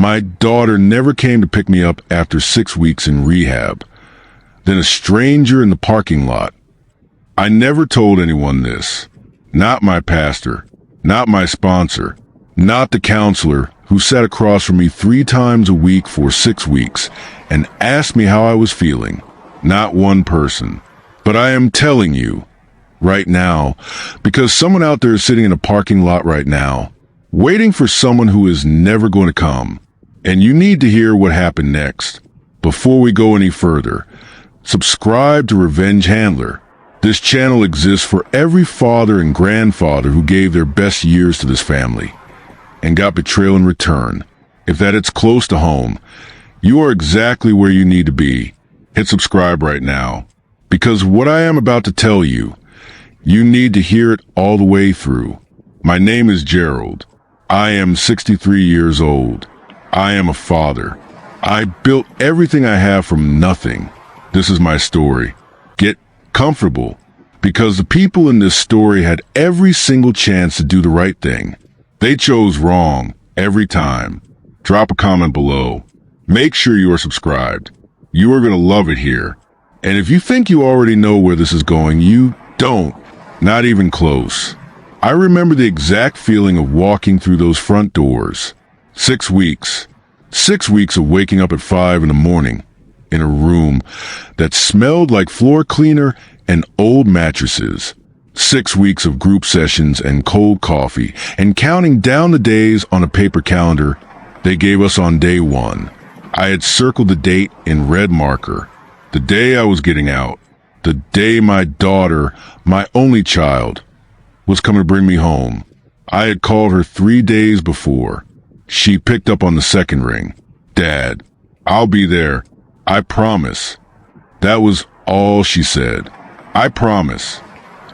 My daughter never came to pick me up after 6 weeks in rehab. Then a stranger in the parking lot. I never told anyone this. Not my pastor, not my sponsor, not the counselor who sat across from me 3 times a week for 6 weeks and asked me how I was feeling. Not one person. But I am telling you, right now, because someone out there is sitting in a parking lot right now, waiting for someone who is never going to come. And you need to hear what happened next. Before we go any further, subscribe to Revenge Handler. This channel exists for every father and grandfather who gave their best years to this family and got betrayal in return. If that hits close to home, you are exactly where you need to be. Hit subscribe right now, because what I am about to tell you, you need to hear it all the way through. My name is Gerald. I am 63 years old. I am a father. I built everything I have from nothing. This is my story. Get comfortable, because the people in this story had every single chance to do the right thing. They chose wrong every time. Drop a comment below. Make sure you are subscribed. You are going to love it here. And if you think you already know where this is going, you don't. Not even close. I remember the exact feeling of walking through those front doors. 6 weeks. 6 weeks of waking up at 5 in the morning in a room that smelled like floor cleaner and old mattresses. 6 weeks of group sessions and cold coffee and counting down the days on a paper calendar they gave us on day 1. I had circled the date in red marker. The day I was getting out. The day my daughter, my only child, was coming to bring me home. I had called her 3 days before. She picked up on the second ring. Dad, I'll be there. I promise. That was all she said. I promise.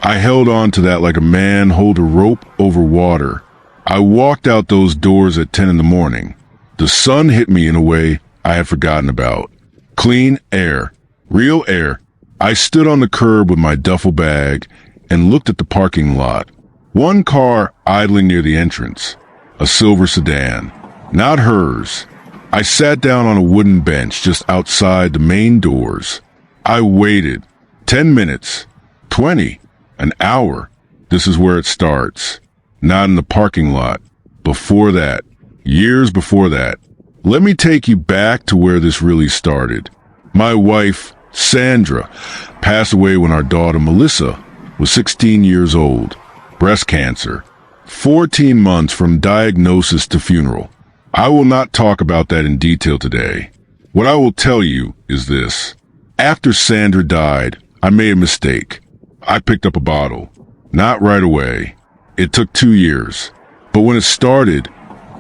I held on to that like a man holds a rope over water. I walked out those doors at 10 in the morning. The sun hit me in a way I had forgotten about. Clean air. Real air. I stood on the curb with my duffel bag and looked at the parking lot. One car idling near the entrance. A silver sedan. Not hers. I sat down on a wooden bench just outside the main doors. I waited. 10 minutes. 20. An hour. This is where it starts. Not in the parking lot. Before that. Years before that. Let me take you back to where this really started. My wife, Sandra, passed away when our daughter, Melissa, was 16 years old. Breast cancer. 14 months from diagnosis to funeral. I will not talk about that in detail today. What I will tell you is this. After Sandra died, I made a mistake. I picked up a bottle. Not right away. It took 2 years. But when it started,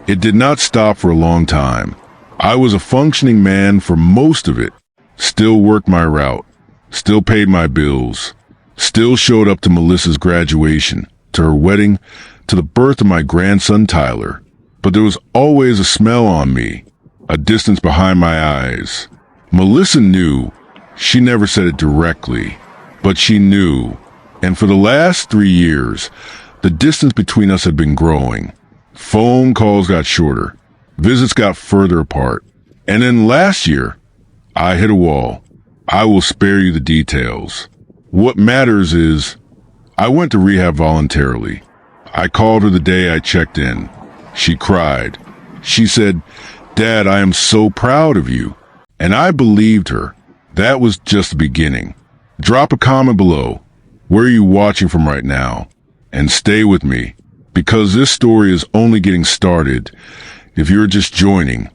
it did not stop for a long time. I was a functioning man for most of it. Still worked my route. Still paid my bills. Still showed up to Melissa's graduation, to her wedding, to the birth of my grandson Tyler. But there was always a smell on me, a distance behind my eyes. Melissa knew. She never said it directly, but she knew. And for the last 3 years, the distance between us had been growing. Phone calls got shorter. Visits got further apart. And then last year, I hit a wall. I will spare you the details. What matters is, I went to rehab voluntarily. I called her the day I checked in. She cried. She said, "Dad, I am so proud of you." And I believed her. That was just the beginning. Drop a comment below. Where are you watching from right now? And stay with me, because this story is only getting started. If you're just joining,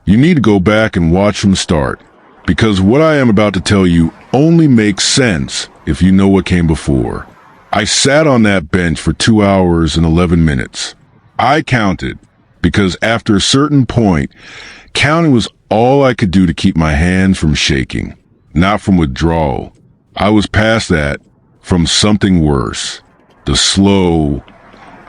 you need to go back and watch from the start, because what I am about to tell you only makes sense if you know what came before. I sat on that bench for 2 hours and 11 minutes. I counted, because after a certain point, counting was all I could do to keep my hands from shaking, not from withdrawal. I was past that, from something worse. The slow,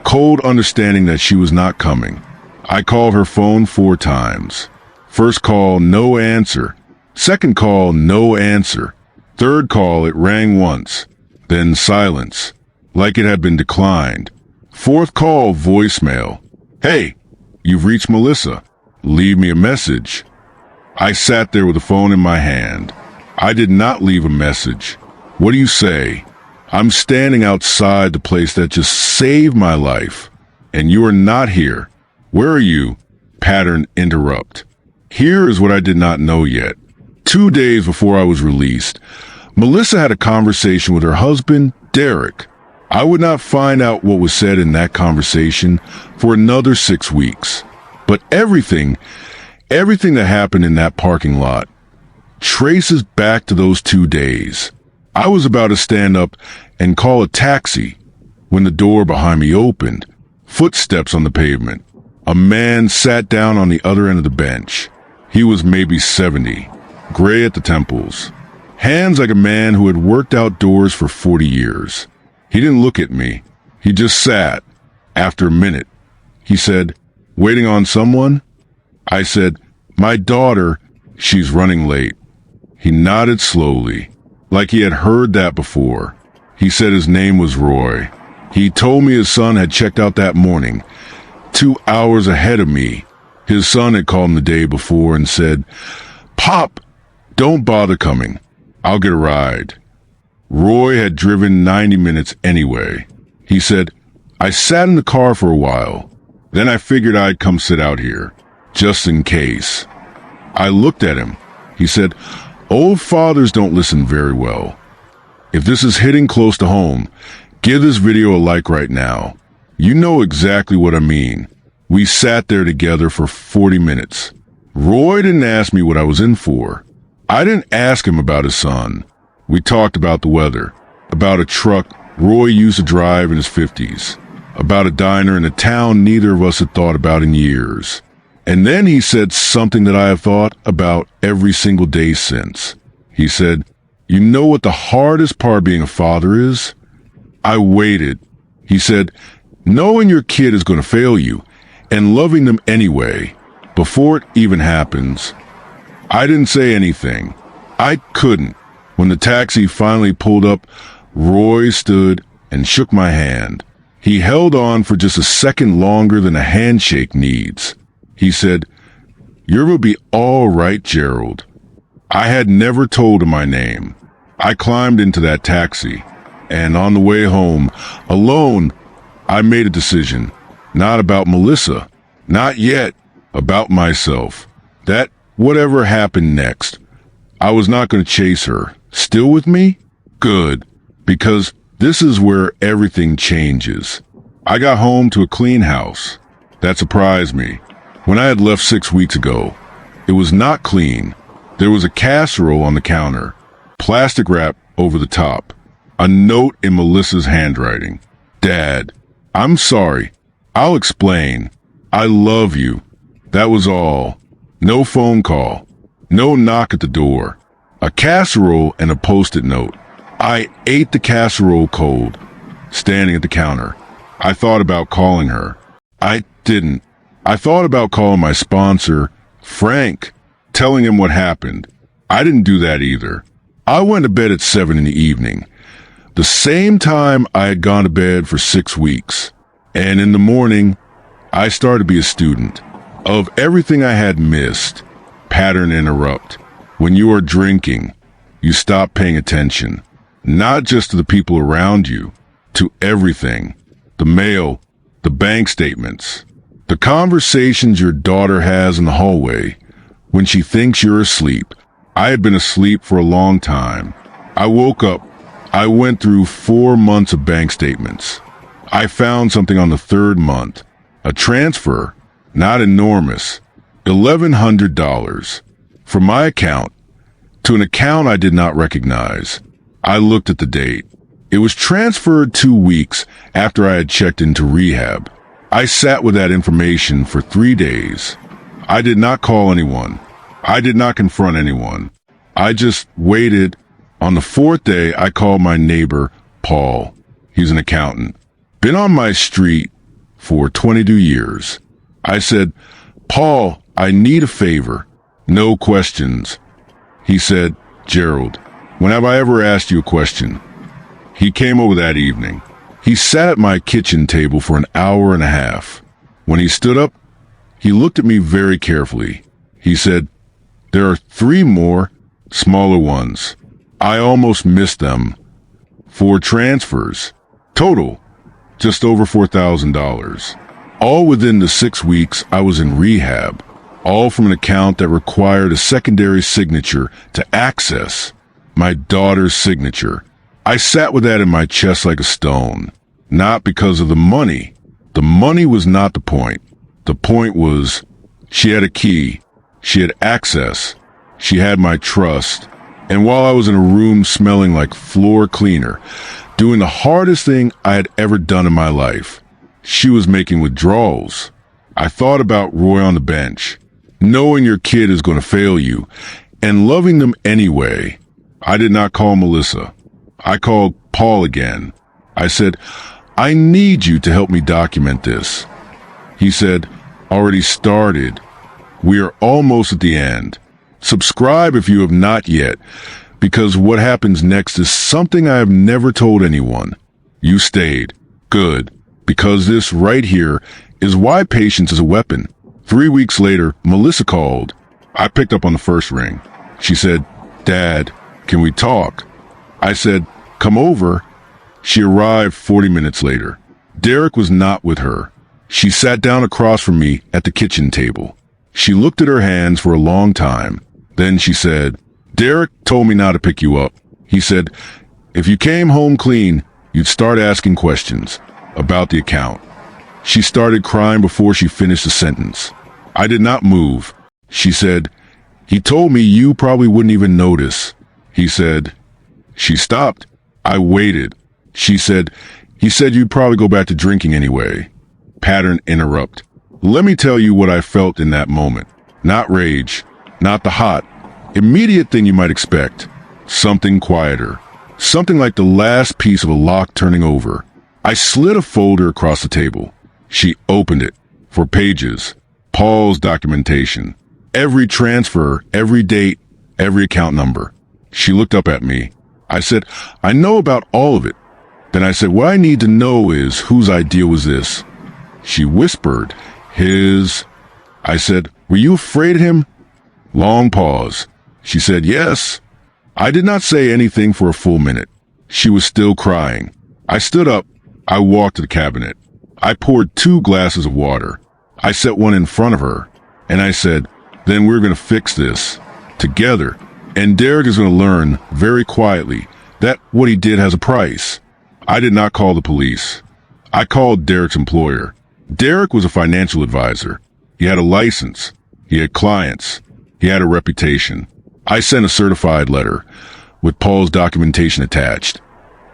cold understanding that she was not coming. I called her phone 4 times. First call, no answer. Second call, no answer. Third call, it rang once. Then silence, like it had been declined. Fourth call, voicemail. "Hey, you've reached Melissa." Leave me a message. I sat there with the phone in my hand. I did not leave a message. What do you say? I'm standing outside the place that just saved my life, and you are not here. Where are you? Pattern interrupt. Here is what I did not know yet. 2 days before I was released, Melissa had a conversation with her husband, Derek. I would not find out what was said in that conversation for another 6 weeks. But everything that happened in that parking lot traces back to those 2 days. I was about to stand up and call a taxi when the door behind me opened. Footsteps on the pavement. A man sat down on the other end of the bench. He was maybe 70, gray at the temples. Hands like a man who had worked outdoors for 40 years. He didn't look at me. He just sat. After a minute, he said, "Waiting on someone?" I said, "My daughter, she's running late." He nodded slowly, like he had heard that before. He said his name was Roy. He told me his son had checked out that morning, 2 hours ahead of me. His son had called him the day before and said, "Pop, don't bother coming. I'll get a ride." Roy had driven 90 minutes anyway. He said, "I sat in the car for a while. Then I figured I'd come sit out here, just in case." I looked at him. He said, "Old fathers don't listen very well. If this is hitting close to home, give this video a like right now. You know exactly what I mean." We sat there together for 40 minutes. Roy didn't ask me what I was in for. I didn't ask him about his son. We talked about the weather, about a truck Roy used to drive in his 50s, about a diner in a town neither of us had thought about in years. And then he said something that I have thought about every single day since. He said, "You know what the hardest part of being a father is?" I waited. He said, "Knowing your kid is going to fail you and loving them anyway, before it even happens." I didn't say anything. I couldn't. When the taxi finally pulled up, Roy stood and shook my hand. He held on for just a second longer than a handshake needs. He said, "You're going to be all right, Gerald." I had never told him my name. I climbed into that taxi, and on the way home, alone, I made a decision. Not about Melissa. Not yet. About myself. That whatever happened next, I was not going to chase her. Still with me? Good. Because this is where everything changes. I got home to a clean house. That surprised me. When I had left 6 weeks ago, it was not clean. There was a casserole on the counter, plastic wrap over the top, a note in Melissa's handwriting. "Dad, I'm sorry. I'll explain. I love you." That was all. No phone call. No knock at the door. A casserole and a post-it note. I ate the casserole cold, standing at the counter. I thought about calling her. I didn't. I thought about calling my sponsor, Frank, telling him what happened. I didn't do that either. I went to bed at 7 in the evening, the same time I had gone to bed for 6 weeks. And in the morning, I started to be a student of everything I had missed. Pattern interrupt. When you are drinking, you stop paying attention, not just to the people around you, to everything. The mail, the bank statements, the conversations your daughter has in the hallway when she thinks you're asleep. I had been asleep for a long time. I woke up. I went through 4 months of bank statements. I found something on the 3rd month, a transfer, not enormous, $1,100, from my account to an account I did not recognize. I looked at the date. It was transferred 2 weeks after I had checked into rehab. I sat with that information for 3 days. I did not call anyone. I did not confront anyone. I just waited. On the 4th day, I called my neighbor, Paul. He's an accountant. Been on my street for 22 years. I said, "Paul, I need a favor." No questions. He said, "Gerald, when have I ever asked you a question?" He came over that evening. He sat at my kitchen table for an hour and a half. When he stood up, He looked at me very carefully. He said, "There are 3 more, smaller ones. I almost missed them. 4 transfers. Total, just over $4,000. All within the 6 weeks I was in rehab. All from an account that required a secondary signature to access. My daughter's signature. I sat with that in my chest like a stone. Not because of the money. The money was not the point. The point was, she had a key. She had access. She had my trust. And while I was in a room smelling like floor cleaner, doing the hardest thing I had ever done in my life, she was making withdrawals. I thought about Roy on the bench, knowing your kid is going to fail you, and loving them anyway. I did not call Melissa. I called Paul again. I said, "I need you to help me document this." He said, "Already started. We are almost at the end. Subscribe if you have not yet, because what happens next is something I have never told anyone." You stayed. Good. Because this right here is why patience is a weapon. 3 weeks later, Melissa called. I picked up on the first ring. She said, "Dad, can we talk?" I said, "Come over." She arrived 40 minutes later. Derek was not with her. She sat down across from me at the kitchen table. She looked at her hands for a long time. Then she said, "Derek told me not to pick you up. He said, if you came home clean, you'd start asking questions about the account." She started crying before she finished the sentence. I did not move. She said, "He told me you probably wouldn't even notice." He said, she stopped. I waited. She said, "He said you'd probably go back to drinking anyway." Pattern interrupt. Let me tell you what I felt in that moment. Not rage, not the hot, immediate thing you might expect. Something quieter. Something like the last piece of a lock turning over. I slid a folder across the table. She opened it. 4 pages. Paul's documentation. Every transfer, every date, every account number. She looked up at me. I said, "I know about all of it." Then I said, "What I need to know is whose idea was this?" She whispered, "His." I said, "Were you afraid of him?" Long pause. She said, "Yes." I did not say anything for a full minute. She was still crying. I stood up. I walked to the cabinet. I poured 2 glasses of water. I set one in front of her. And I said, "Then we're going to fix this. Together. And Derek is going to learn, very quietly, that what he did has a price." I did not call the police. I called Derek's employer. Derek was a financial advisor. He had a license. He had clients. He had a reputation. I sent a certified letter, with Paul's documentation attached,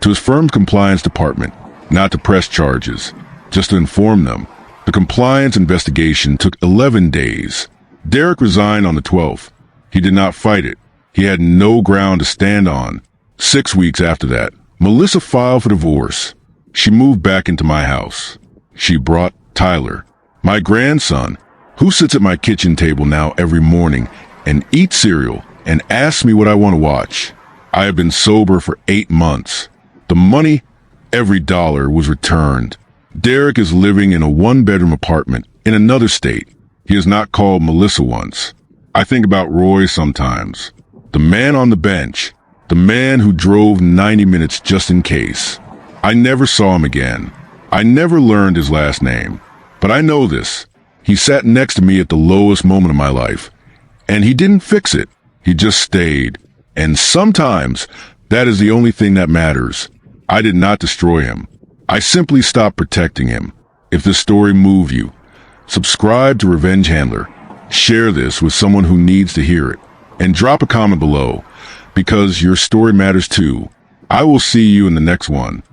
to his firm's compliance department, not to press charges, just to inform them. The compliance investigation took 11 days. Derek resigned on the 12th. He did not fight it. He had no ground to stand on. 6 weeks after that, Melissa filed for divorce. She moved back into my house. She brought Tyler, my grandson, who sits at my kitchen table now every morning and eats cereal and asks me what I want to watch. I have been sober for 8 months. The money, every dollar, was returned. Derek is living in a 1-bedroom apartment in another state. He has not called Melissa once. I think about Roy sometimes. The man on the bench. The man who drove 90 minutes just in case. I never saw him again. I never learned his last name. But I know this. He sat next to me at the lowest moment of my life. And he didn't fix it. He just stayed. And sometimes that is the only thing that matters. I did not destroy him. I simply stopped protecting him. If this story moved you, subscribe to Revenge Handler. Share this with someone who needs to hear it. And drop a comment below, because your story matters too. I will see you in the next one.